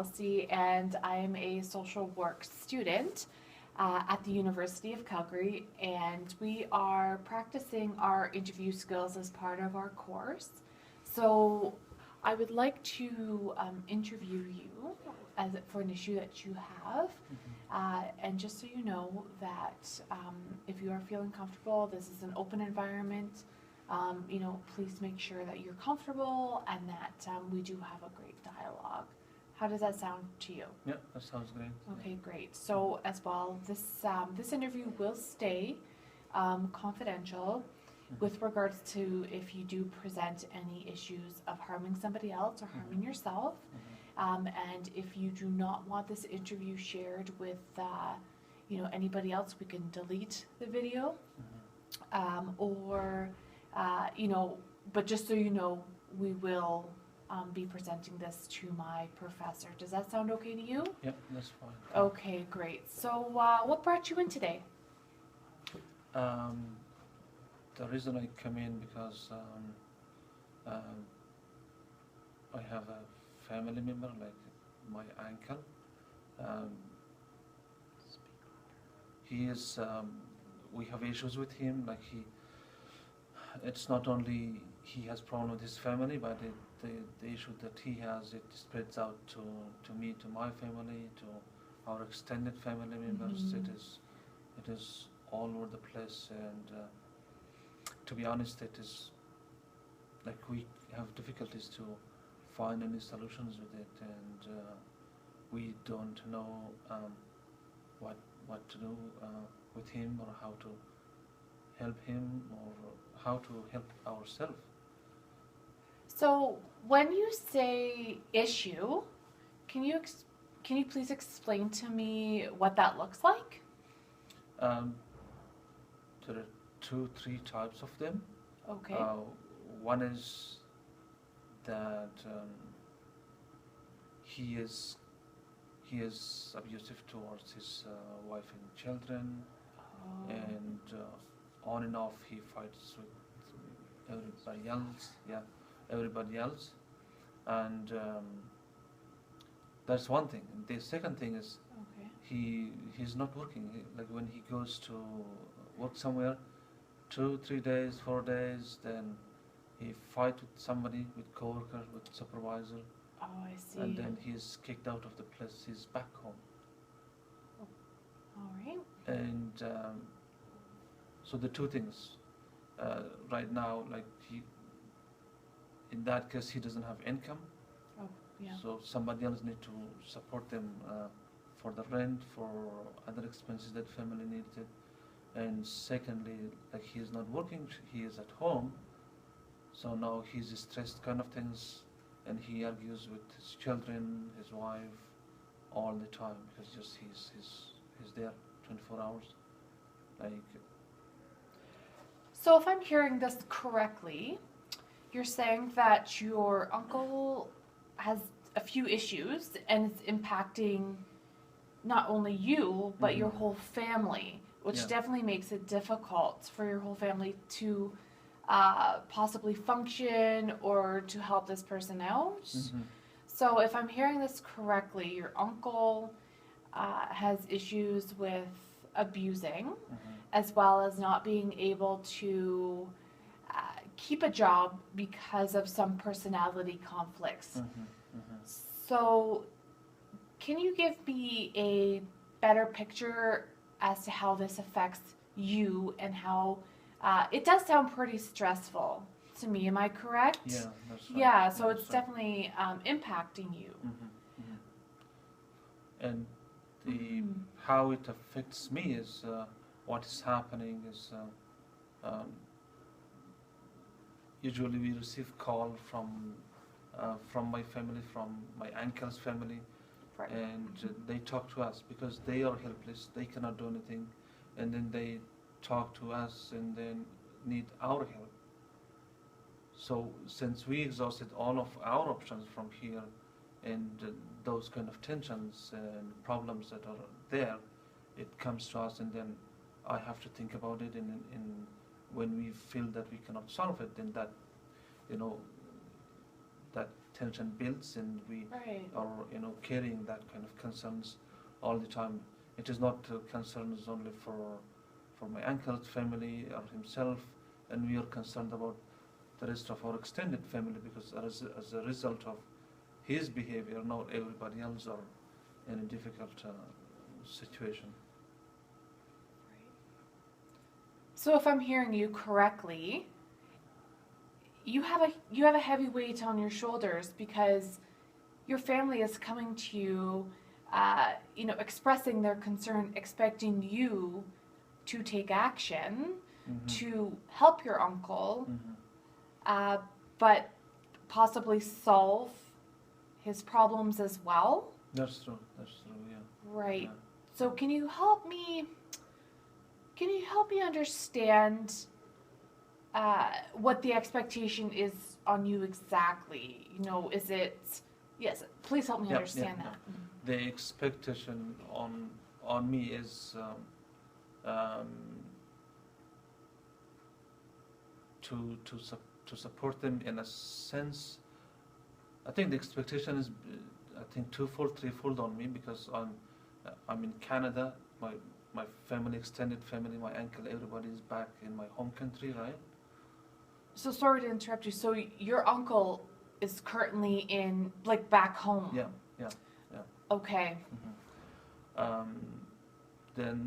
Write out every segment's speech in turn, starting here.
Chelsea, and I'm a social work student at the University of Calgary, and we are practicing our interview skills as part of our course. So, I would like to interview you for an issue that you have. And just so you know that if you are feeling comfortable, this is an open environment. Please make sure that you're comfortable and that we do have a great dialogue. How does that sound to you? Yeah, that sounds great. Okay, great. So as well, this interview will stay confidential with regards to if you do present any issues of harming somebody else or harming yourself. And if you do not want this interview shared with anybody else, we can delete the video. But just so you know, we will be presenting this to my professor. Does that sound okay to you? Yeah, that's fine. Okay, great. So what brought you in today? The reason I come in because I have a family member, like my uncle. He is. We have issues with him. Like it's not only he has problem with his family, but the issue that he has, it spreads out to me, to my family, to our extended family members. It is all over the place, and to be honest, it is like we have difficulties to find any solutions with it, and we don't know what to do with him, or how to help him, or how to help ourselves. So when you say issue, can you please explain to me what that looks like? There are 2-3 types of them. Okay. One is that he is abusive towards his wife and children, and on and off he fights with everybody else. Yeah, everybody else, and that's one thing. The second thing is he's not working. Like when he goes to work somewhere, 2-3 days, 4 days, then he fight with somebody, with coworker, with supervisor. Oh, I see. And then he's kicked out of the place. He's back home. All right. And so the two things right now, like in that case, he doesn't have income. Oh, yeah. So somebody else need to support them for the rent, for other expenses that family needs it. And secondly, like he is not working, he is at home. So now he's stressed kind of things, and he argues with his children, his wife, all the time, because just he's there 24 hours. Like. So if I'm hearing this correctly, you're saying that your uncle has a few issues and it's impacting not only you, but your whole family, which definitely makes it difficult for your whole family to possibly function or to help this person out. So if I'm hearing this correctly, your uncle has issues with abusing, as well as not being able to keep a job because of some personality conflicts. So can you give me a better picture as to how this affects you and how it does sound pretty stressful to me, am I correct? Yeah, that's right. Yeah, so it's definitely impacting you. And how it affects me is what is happening is usually we receive call from my family, from my uncle's family, Right. and they talk to us because they are helpless, they cannot do anything, and then they talk to us and then need our help. So since we exhausted all of our options from here, and those kind of tensions and problems that are there, it comes to us, and then I have to think about it, and when we feel that we cannot solve it, then that that tension builds, and we Right. are, carrying that kind of concerns all the time. It is not concerns only for my uncle's family or himself, and we are concerned about the rest of our extended family, because as a result of his behavior, now everybody else are in a difficult situation. So if I'm hearing you correctly, you have a heavy weight on your shoulders because your family is coming to you, expressing their concern, expecting you to take action to help your uncle, but possibly solve his problems as well. That's true. Yeah. Right. Yeah. So can you help me understand what the expectation is on you exactly? Is it? Yes. Please help me Yeah, understand yeah, that. The expectation on me is to support them in a sense. I think the expectation is twofold, threefold on me, because I'm in Canada. My family, extended family, my uncle, everybody is back in my home country, right? So sorry to interrupt you. So your uncle is currently back home. Yeah. Okay. Then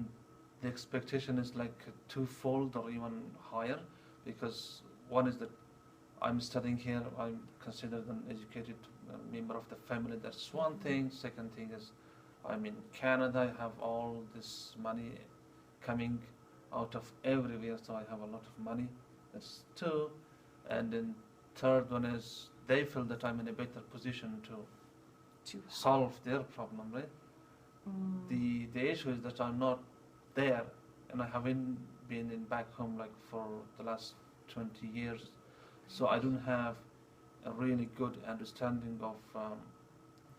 the expectation is like twofold or even higher, because one is that I'm studying here, I'm considered an educated member of the family. That's one thing. Second thing is I'm in Canada. I have all this money coming out of everywhere, so I have a lot of money. That's two. And then third one is they feel that I'm in a better position to solve their problem, right? The issue is that I'm not there, and I haven't been back home like for the last 20 years, so I don't have a really good understanding of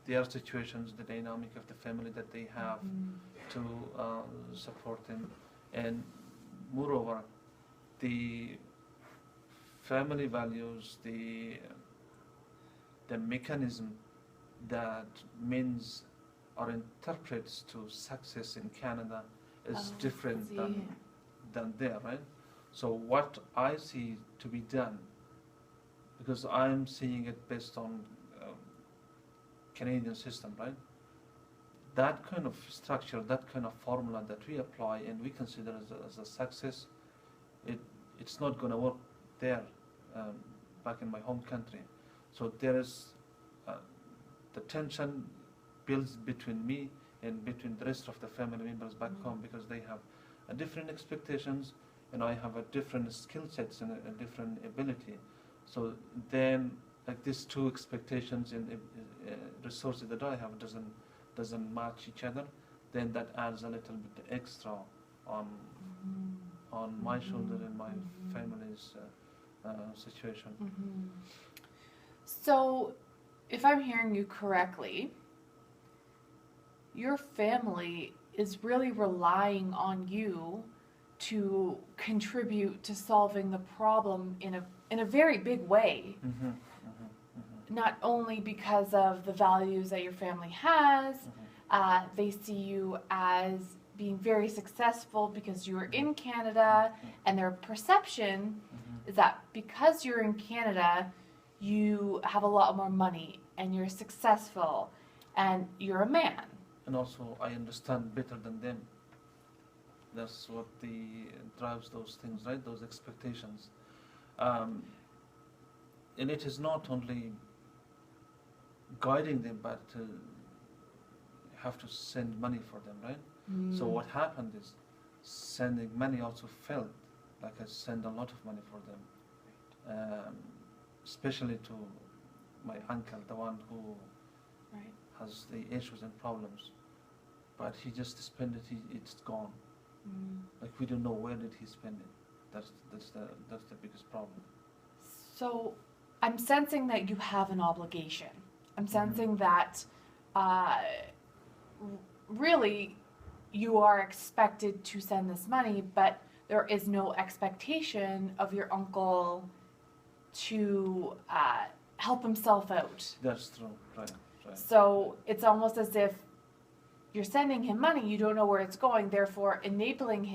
their situations, the dynamic of the family that they have to support them, and moreover, the family values, the mechanism that means or interprets to success in Canada is different than there, right? So what I see to be done, because I'm seeing it based on Canadian system, right? That kind of structure, that kind of formula that we apply and we consider as a success, it's not going to work there, back in my home country. So there is the tension builds between me and between the rest of the family members back home, because they have different expectations and I have a different skill sets and a different ability. So then, like these two expectations and resources that I have doesn't match each other, then that adds a little bit extra on my shoulder and my family's situation. So, if I'm hearing you correctly, your family is really relying on you to contribute to solving the problem in a very big way. Not only because of the values that your family has, they see you as being very successful because you're in Canada, and their perception is that because you're in Canada, you have a lot more money and you're successful and you're a man. And also, I understand better than them. That's what drives those things, right? Those expectations. And it is not only guiding them, but have to send money for them, right? So what happened is, sending money also felt like I send a lot of money for them, especially to my uncle, the one who has the issues and problems. But he just spent it; it's gone. Like we don't know where did he spend it. That's the biggest problem. So, I'm sensing that you have an obligation. I'm sensing that really you are expected to send this money, but there is no expectation of your uncle to help himself out. That's true. Right. Right. So it's almost as if you're sending him money, you don't know where it's going, therefore enabling him